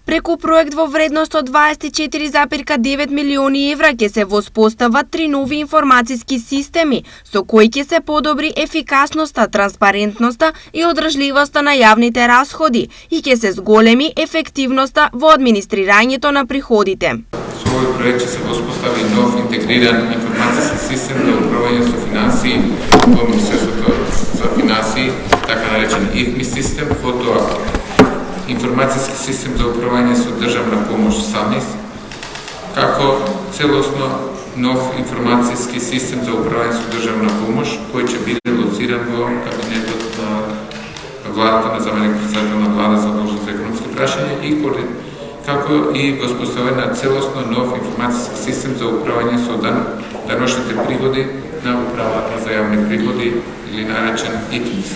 Преку проект во вредност од 24,9 милиони евра ќе се воспостават 3 нови информациски системи, со кои ќе се подобри ефикасноста, транспарентноста и одржливоста на јавните расходи и ќе се зголеми ефективноста во администрирањето на приходите. Со овој проект ќе се воспостави нов интегриран информациски систем за управување со финансии во Министерството за финансии, така наречен ИФМИ систем, потоа информациски систем за управување со државна помош САМИС, како целосно нов информациски систем за управување со државна помош, кој ќе биде лоциран во кабинетот на владата на заменик председател на влада задолжен за економски прашања и како и воспоставена целосно нов информациски систем за управување со даночните приходи на управата за јавни приходи или наречен ИТМИС.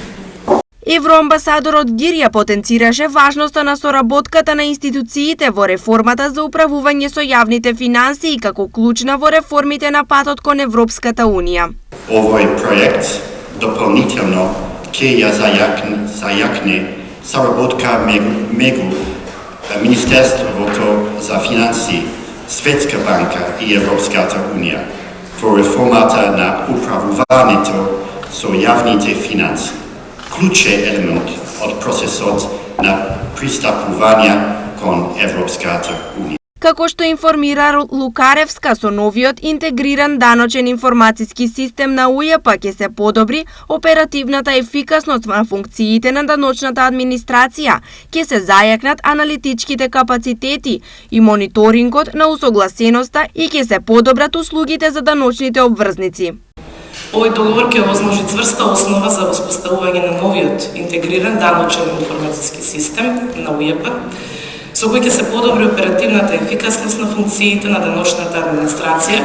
Евроамбасадорот Гирја потенцираше важноста на соработката на институциите во реформата за управување со јавните финансии како клучна во реформите на патот кон Европската Унија. Овој проект дополнително ќе ја зајакне соработка меѓу Министерството за финансии, Светска банка и Европската Унија во реформата на управувањето со јавните финанси. Клучен елемент од процесот на пристапување кон Европската Унија. Како што информира Лукаревска, со новиот интегриран даночен информациски систем на УЈП ќе се подобри оперативната ефикасност на функциите на даночната администрација, ќе се зајакнат аналитичките капацитети и мониторингот на усогласеноста и ќе се подобрат услугите за даночните обврзници. Овој договор ќе овозможи цврста основа за воспоставување на новиот интегриран даночен информациски систем на УЈП, со кој ќе се подобри оперативната ефикасност на функциите на даночната администрација,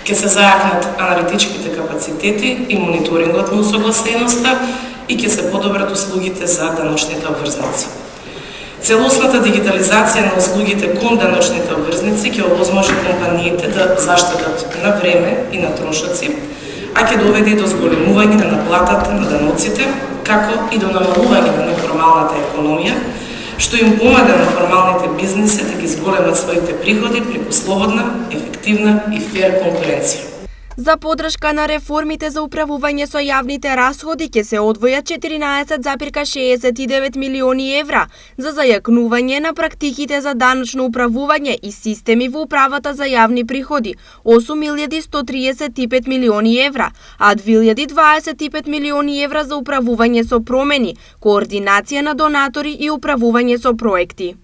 ќе се зајакнат аналитичките капацитети и мониторингот на усогласеноста и ќе се подобрат услугите за даночните обврзници. Целосната дигитализација на услугите кон даночните обврзници ќе овозможи компаниите да заштедат на време и на трошоци, а ќе доведе до зголемување на наплатата на даноците, како и до намалување на неформалната економија, што им помага на формалните бизниси да ги зголемат своите приходи преку слободна, ефективна и фер конкуренција. За поддршка на реформите за управување со јавните расходи ќе се одвојат 14,69 милиони евра за зајакнување на практиките за даночно управување и системи во управата за јавни приходи, 8.135 милиони евра, а 2.025 милиони евра за управување со промени, координација на донатори и управување со проекти.